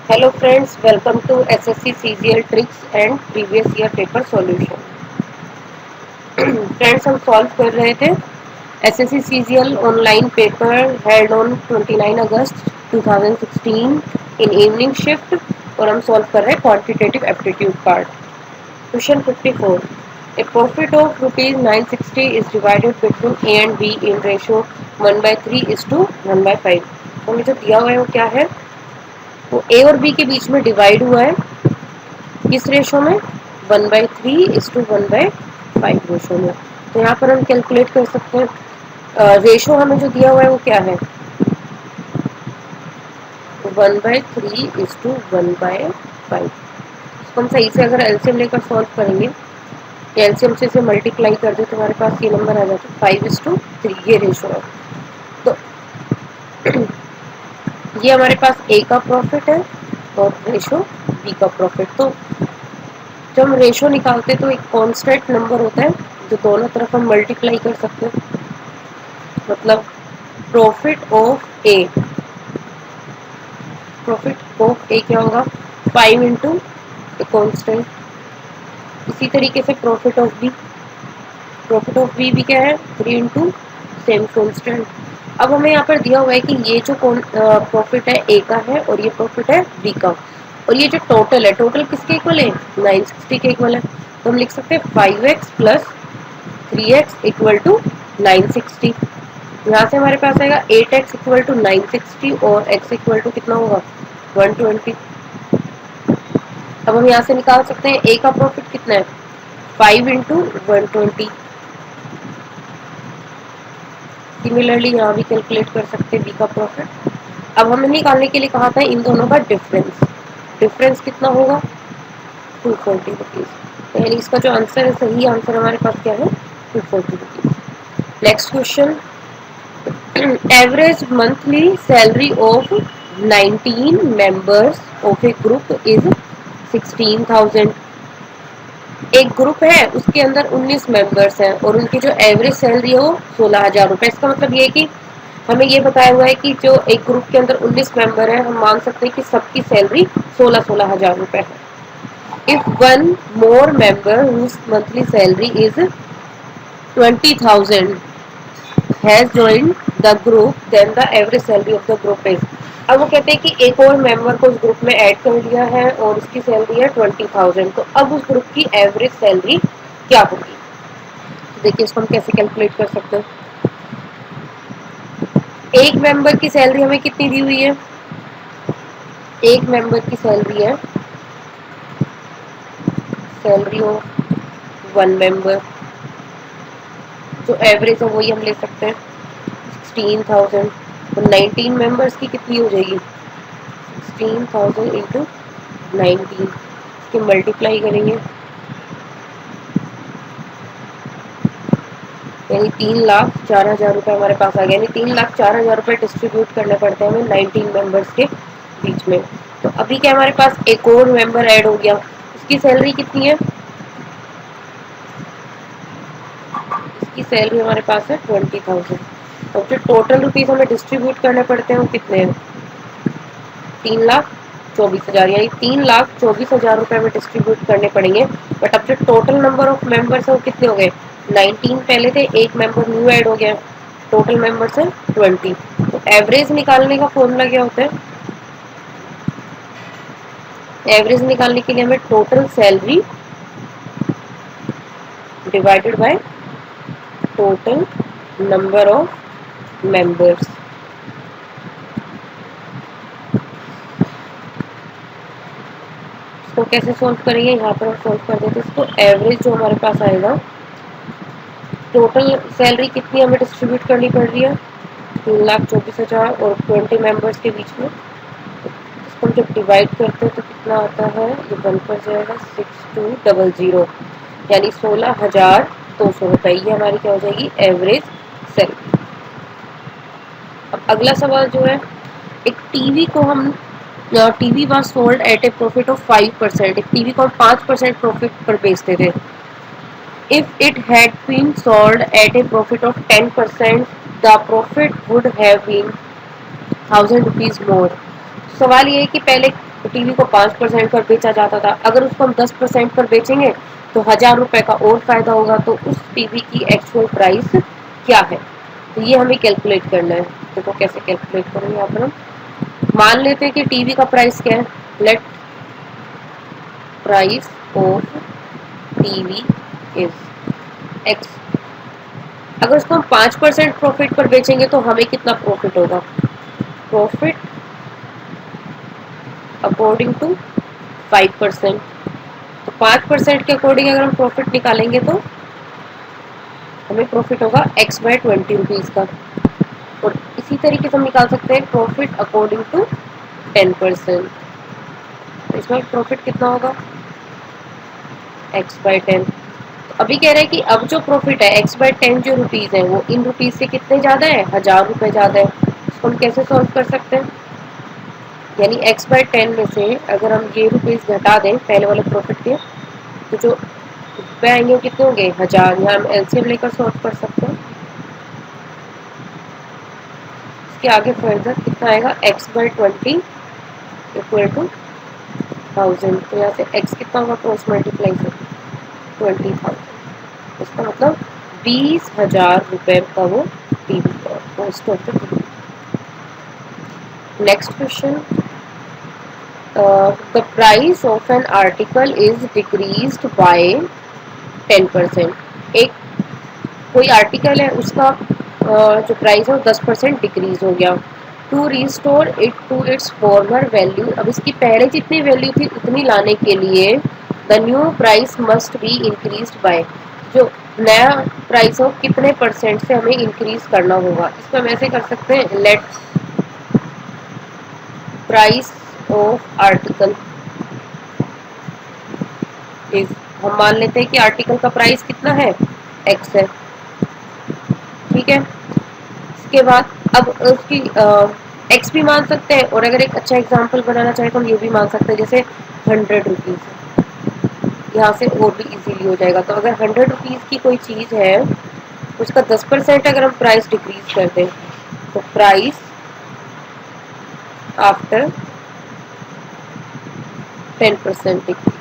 Hello friends, welcome to SSC CGL tricks and previous year paper solution. Friends हम solve कर रहे थे SSC CGL online paper held on 29 August 2016 in evening shift और हम solve कर रहे हैं quantitative aptitude part. Question 54. A profit of rupees 960 is divided between A and B in ratio 1/3:1/5. तो हमें जो दिया हुआ है वो क्या है, वो ए और बी के बीच में डिवाइड हुआ है किस रेशो में, 1/3:1/5 रेशो में. तो यहाँ पर हम कैलकुलेट कर सकते हैं. रेशो हमें जो दिया हुआ है वो क्या है, 1/3:1/5. इसको हम सही से अगर एलसीएम लेकर सॉल्व करेंगे, एलसीएम से इसे मल्टीप्लाई कर दे तो हमारे पास ये नंबर आ जाता है 5:3. ये रेशो है. तो ये हमारे पास ए का प्रॉफिट है और रेशो बी का प्रॉफिट. तो जब हम रेशो निकालते हैं तो एक कांस्टेंट नंबर होता है जो दोनों तरफ हम मल्टीप्लाई कर सकते हैं. मतलब profit of A, profit of A क्या होगा, 5 इंटू कांस्टेंट. इसी तरीके से profit of B, profit of B भी क्या है, 3 इंटू सेम कांस्टेंट. अब हमें यहाँ पर दिया हुआ है कि ये जो प्रॉफिट है ए का है और ये प्रॉफिट है बी का, और ये जो टोटल है, टोटल किसके इक्वल है, 960 के इक्वल है. तो हम लिख सकते हैं 5x plus 3x equal to 960. यहाँ से हमारे पास आएगा 8x इक्वल टू 960 और x इक्वल टू कितना होगा, 120. अब हम यहाँ से निकाल सकते हैं a का प्रॉफिट कितना है, 5 इंटू 120. सिमिलरली यहाँ भी कैलकुलेट कर सकते हैं b का प्रॉफिट. अब हमें निकालने के लिए कहा था इन दोनों का डिफरेंस. डिफरेंस कितना होगा, 240 रुपीज. तो यानी इसका जो आंसर है, सही आंसर हमारे पास क्या है, 240 rupees. Next question. Average monthly salary of 19 members of A group is 16,000. एक ग्रुप है उसके अंदर 19 मेंबर्स हैं और उनकी जो एवरेज सैलरी है वो 16,000 रुपए. इसका मतलब ये है कि हमें ये बताया हुआ है कि जो एक ग्रुप के अंदर 19 मेंबर है, हम मान सकते हैं कि सबकी सैलरी 16,000 रुपए है. If one more member whose monthly salary is 20,000 has joined the group, then the average salary of the group is. अब वो कहते हैं कि एक और मेंबर को उस ग्रुप में ऐड कर लिया है और उसकी सैलरी है 20,000. तो अब उस ग्रुप की एवरेज सैलरी क्या होगी. तो देखिए इसको हम कैसे कैलकुलेट कर सकते हैं. एक मेंबर की सैलरी हमें कितनी दी हुई है, एक मेंबर की सैलरी है सैलरी ऑफ वन मेंबर, जो एवरेज है वही हम ले सकते हैं 16,000. तो 19 मेंबर्स की कितनी हो जाएगी, 16,000 इंटू 19. इसकी मल्टीप्लाई करेंगे यानी 3,04,000 रुपये हमारे पास आ गया. यानी 3,04,000 रुपये डिस्ट्रीब्यूट करने पड़ते हैं हमें 19 मेंबर्स के बीच में. तो अभी क्या हमारे पास एक और मेंबर ऐड हो गया, उसकी सैलरी कितनी है, इसकी सैलरी हमारे पास है 20,000. और जो टोटल रुपीज हमें डिस्ट्रीब्यूट करने पड़ते हैं वो कितने हैं, 3,24,000. यानी 3,24,000 रुपये में डिस्ट्रीब्यूट करने पड़ेंगे. बट अब जो टोटल नंबर ऑफ मेंबर्स है वो कितने हो गए, 19 पहले थे, एक मेंबर न्यू ऐड हो गया, टोटल मेंबर्स है 20. तो एवरेज निकालने का फॉर्मूला क्या होता है, एवरेज निकालने के लिए हमें total salary divided by total number of members. इसको कैसे सोल्व करेंगे, यहाँ पर हम सोल्व कर देते हैं इसको. एवरेज जो हमारे पास आएगा, टोटल सैलरी कितनी हमें डिस्ट्रीब्यूट करनी पड़ रही है, 3,24,000 और 20 मेंबर्स के बीच में. इसको हम जब डिवाइड करते हैं तो कितना आता है, ये 1 पर जाएगा, 6200, यानी 16,200 रुपये. ये हमारी क्या हो जाएगी, एवरेज सैलरी. अब अगला सवाल जो है, एक टीवी को हम, TV was sold at a profit of 5%. एक टीवी को हम 5% प्रॉफिट पर बेचते थे. If it had been sold at a profit of 10%, the profit would have been 1,000 rupees more. सवाल ये है कि पहले तो टीवी को 5% पर बेचा जाता था, अगर उसको हम 10% पर बेचेंगे तो 1000 रुपए का और फायदा होगा। तो उस टीवी की एक्चुअल प्राइस क्या है, तो ये हमें कैलकुलेट करना है। देखो कैसे कैलकुलेट करेंगे। यहाँ पर हम मान लेते हैं कि टीवी का प्राइस क्या है, late price of TV is x. अगर उसको हम 5% प्रॉफिट पर बेचेंगे तो हमें कितना प्रॉफिट होगा, प्रॉफिट अकॉर्डिंग टू 5%। तो 5% के अकॉर्डिंग अगर हम प्रॉफिट निकालेंगे तो हमें प्रॉफिट होगा x बाय 20 रुपीज़ का। और इसी तरीके से हम निकाल सकते हैं प्रॉफिट अकॉर्डिंग टू 10%। तो इसमें प्रॉफिट कितना होगा, x बाय 10। तो अभी कह रहे हैं कि अब जो प्रॉफिट है x बाय 10 जो रुपीज़ है वो इन रुपीज़ से कितने ज़्यादा है, 1000 रुपये ज़्यादा है। इसको हम कैसे सॉल्व कर सकते हैं, यानी x बाय 10 में से अगर हम ये रुपीज़ घटा दें पहले वाले प्रॉफिट के, तो जो रुपये आएंगे वो कितने होंगे, 1000। यहाँ हम एलसीएम लेकर सॉल्व कर सकते हैं। इसके आगे फर्दर कितना आएगा, x बाय 20 इक्वल टू 1000। तो यहाँ से x कितना होगा, क्रॉस मल्टीप्लाई से 20,000। इसका मतलब 20,000 रुपये का वो टीवी का cost of the TV. Next question, the price of an article is decreased bye 10%। एक कोई आर्टिकल है उसका जो प्राइस है वो 10% डिक्रीज हो गया। To restore it to its former value, अब इसकी पहले जितनी वैल्यू थी उतनी लाने के लिए the new price must be increased by, जो नया प्राइस हो कितने परसेंट से हमें इंक्रीज करना होगा। इसको हम ऐसे कर सकते हैं, late price of article is, हम मान लेते हैं कि आर्टिकल का प्राइस कितना है, एक्स है, ठीक है। इसके बाद अब उसकी एक्स भी मान सकते हैं, और अगर एक अच्छा एग्जांपल बनाना चाहे तो हम ये भी मान सकते हैं, जैसे 100 रुपीज़। यहाँ से और भी इजीली हो जाएगा। तो अगर 100 रुपीज़ की कोई चीज़ है उसका 10% अगर हम प्राइस डिक्रीज कर दें, तो प्राइस आफ्टर 10% डिक्रीज,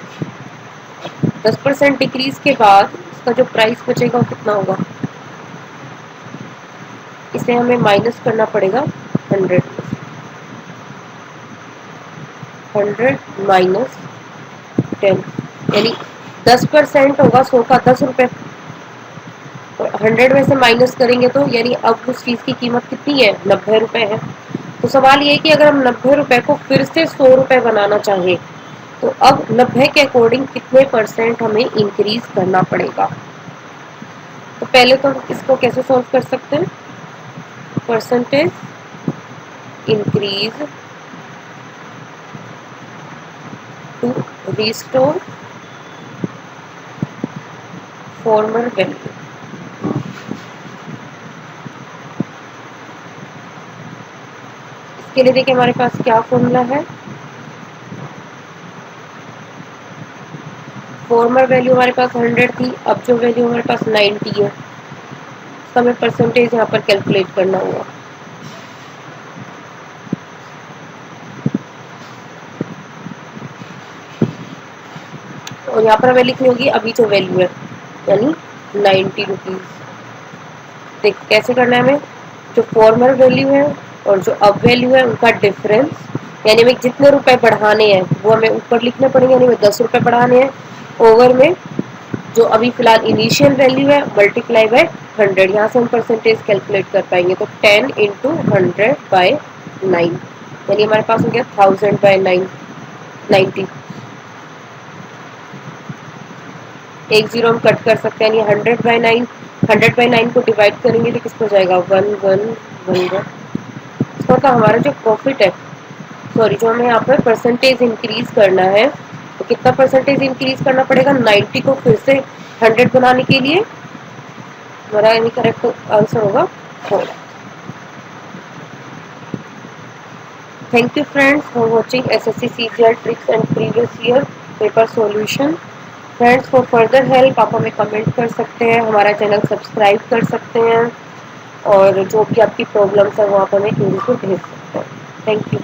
10% डिक्रीज के बाद इसका जो प्राइस बचेगा वो कितना होगा, इसे हमें माइनस करना पड़ेगा 100 माइनस 10, यानी 10% होगा 100 का 10 रुपये, और 100 में से माइनस करेंगे तो यानी अब उस चीज़ की कीमत कितनी है, 90 रुपये है। तो सवाल ये है कि अगर हम 90 रुपये को फिर से 100 रुपये बनाना चाहें तो अब 90 के अकॉर्डिंग कितने परसेंट हमें इंक्रीज करना पड़ेगा। तो पहले तो इसको कैसे सॉल्व कर सकते हैं, percentage increase to restore former value. इसके लिए देखिए हमारे पास क्या फॉर्मूला है, फॉर्मर वैल्यू हमारे पास 100 थी, अब जो वैल्यू हमारे पास 90 है, इसका हमें परसेंटेज यहाँ पर कैलकुलेट करना होगा। और यहाँ पर हमें लिखनी होगी अभी जो वैल्यू है, यानी 90 रुपीज़। देख कैसे करना है हमें, जो फॉर्मर वैल्यू है और जो अब वैल्यू है उनका डिफरेंस, यानी हमें जितने रुपए बढ़ाने हैं वो हमें ऊपर लिखने पड़ेंगे, यानी हमें 10 रुपये बढ़ाने हैं, ओवर में जो अभी फिलहाल इनिशियल वैल्यू है मल्टीप्लाई बाय 100। यहाँ से हम परसेंटेज कैलकुलेट कर पाएंगे, तो 10 इंटू 100 बाय 9, यानी हमारे पास हो गया 1000 बाय 90। एक जीरो हम कट कर सकते हैं, यानी 100 बाय 9, 100 बाय 9 को डिवाइड करेंगे तो किस पर जाएगा, 1 इसका मतलब हमारा जो प्रॉफिट है, सॉरी जो हमें यहाँ पर परसेंटेज इंक्रीज करना है, तो कितना परसेंटेज इंक्रीज करना पड़ेगा, 90 को फिर से 100 बनाने के लिए हमारा यानी करेक्ट आंसर होगा 4। Thank you friends for watching SSC CGL tricks and previous year paper solution. Friends for further help आप हमें कमेंट कर सकते हैं, हमारा चैनल सब्सक्राइब कर सकते हैं, और जो भी आपकी प्रॉब्लम्स है वो आप हमें ईमेल पे भेज सकते हैं। Thank you.